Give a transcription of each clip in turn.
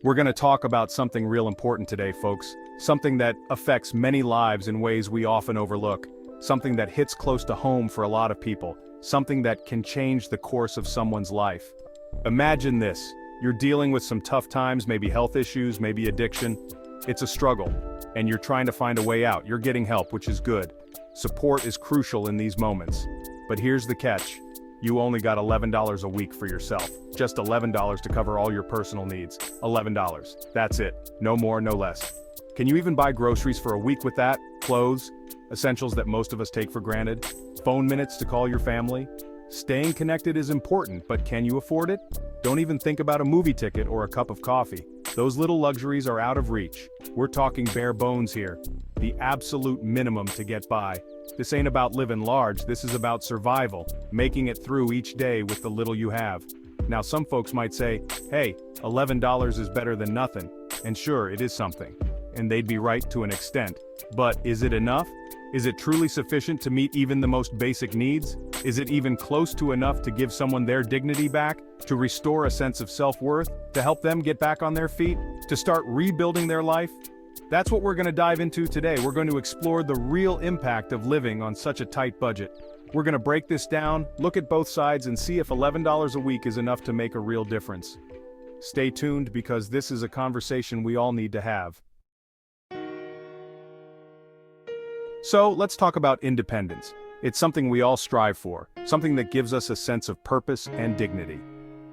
We're going to talk about something real important today, folks. Something that affects many lives in ways we often overlook. Something that hits close to home for a lot of people. Something that can change the course of someone's life. Imagine this. You're dealing with some tough times, maybe health issues, maybe addiction. It's a struggle, and you're trying to find a way out. You're getting help, which is good. Support is crucial in these moments. But here's the catch. You only got $11 a week for yourself. Just $11 to cover all your personal needs. $11. That's it. No more, no less. Can you even buy groceries for a week with that? Clothes? Essentials that most of us take for granted? Phone minutes to call your family? Staying connected is important, but can you afford it? Don't even think about a movie ticket or a cup of coffee. Those little luxuries are out of reach. We're talking bare bones here. The absolute minimum to get by. This ain't about living large, this is about survival, making it through each day with the little you have. Now some folks might say, hey, $11 is better than nothing. And sure, it is something. And they'd be right to an extent. But is it enough? Is it truly sufficient to meet even the most basic needs? Is it even close to enough to give someone their dignity back? To restore a sense of self-worth? To help them get back on their feet? To start rebuilding their life? That's what we're going to dive into today. We're going to explore the real impact of living on such a tight budget. We're going to break this down, look at both sides, and see if $11 a week is enough to make a real difference. Stay tuned because this is a conversation we all need to have. So, let's talk about independence. It's something we all strive for, something that gives us a sense of purpose and dignity.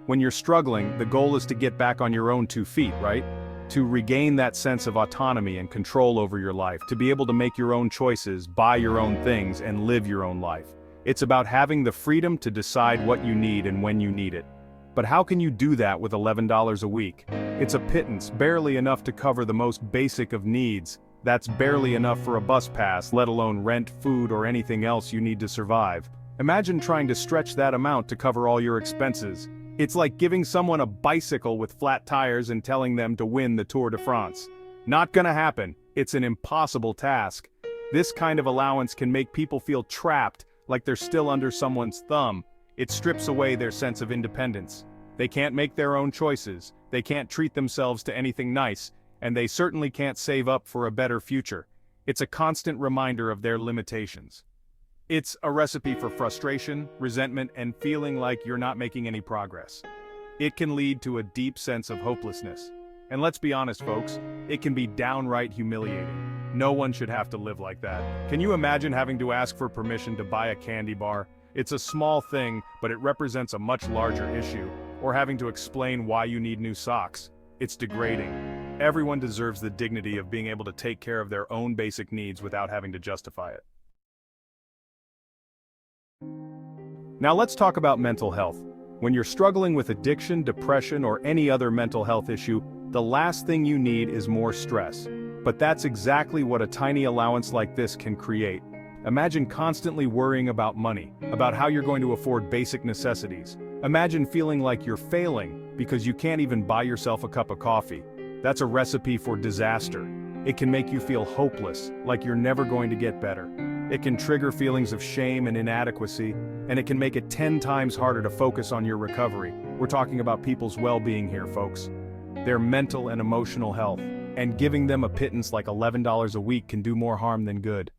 When you're struggling, the goal is to get back on your own 2 feet, right? To regain that sense of autonomy and control over your life, to be able to make your own choices, buy your own things, and live your own life. It's about having the freedom to decide what you need and when you need it. But how can you do that with $11 a week? It's a pittance, barely enough to cover the most basic of needs. That's barely enough for a bus pass, let alone rent, food, or anything else you need to survive. Imagine trying to stretch that amount to cover all your expenses. It's like giving someone a bicycle with flat tires and telling them to win the Tour de France. Not gonna happen. It's an impossible task. This kind of allowance can make people feel trapped, like they're still under someone's thumb. It strips away their sense of independence. They can't make their own choices, they can't treat themselves to anything nice, and they certainly can't save up for a better future. It's a constant reminder of their limitations. It's a recipe for frustration, resentment, and feeling like you're not making any progress. It can lead to a deep sense of hopelessness. And let's be honest, folks, it can be downright humiliating. No one should have to live like that. Can you imagine having to ask for permission to buy a candy bar? It's a small thing, but it represents a much larger issue. Or having to explain why you need new socks. It's degrading. Everyone deserves the dignity of being able to take care of their own basic needs without having to justify it. Now let's talk about mental health. When you're struggling with addiction, depression, or any other mental health issue, the last thing you need is more stress. But that's exactly what a tiny allowance like this can create. Imagine constantly worrying about money, about how you're going to afford basic necessities. Imagine feeling like you're failing because you can't even buy yourself a cup of coffee. That's a recipe for disaster. It can make you feel hopeless, like you're never going to get better. It can trigger feelings of shame and inadequacy, and it can make it 10 times harder to focus on your recovery. We're talking about people's well-being here, folks. Their mental and emotional health. And giving them a pittance like $11 a week can do more harm than good.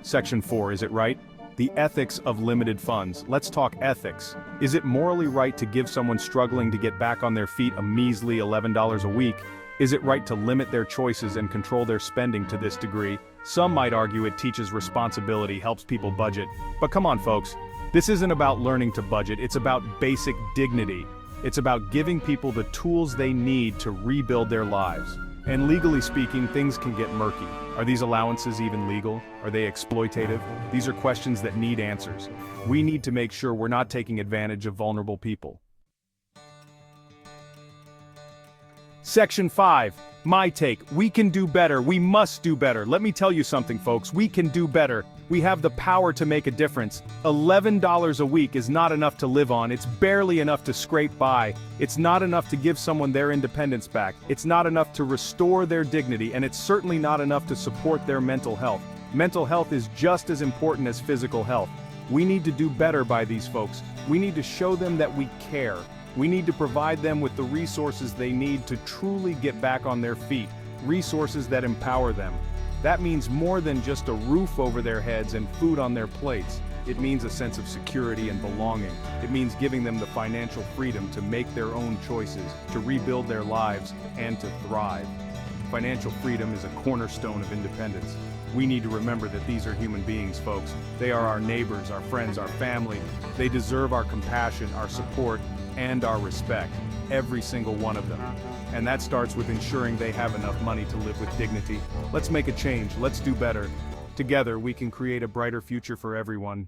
Section 4, is it right? The ethics of limited funds. Let's talk ethics. Is it morally right to give someone struggling to get back on their feet a measly $11 a week? Is it right to limit their choices and control their spending to this degree? Some might argue it teaches responsibility, helps people budget. But come on, folks. This isn't about learning to budget, it's about basic dignity. It's about giving people the tools they need to rebuild their lives. And legally speaking, things can get murky. Are these allowances even legal? Are they exploitative? These are questions that need answers. We need to make sure we're not taking advantage of vulnerable people. Section 5. My take. We can do better. We must do better. Let me tell you something, folks. We can do better. We have the power to make a difference. $11 a week is not enough to live on. It's barely enough to scrape by. It's not enough to give someone their independence back. It's not enough to restore their dignity, and it's certainly not enough to support their mental health. Mental health is just as important as physical health. We need to do better by these folks. We need to show them that we care. We need to provide them with the resources they need to truly get back on their feet, resources that empower them. That means more than just a roof over their heads and food on their plates. It means a sense of security and belonging. It means giving them the financial freedom to make their own choices, to rebuild their lives, and to thrive. Financial freedom is a cornerstone of independence. We need to remember that these are human beings, folks. They are our neighbors, our friends, our family. They deserve our compassion, our support, and our respect. Every single one of them. And that starts with ensuring they have enough money to live with dignity. Let's make a change. Let's do better. Together, we can create a brighter future for everyone.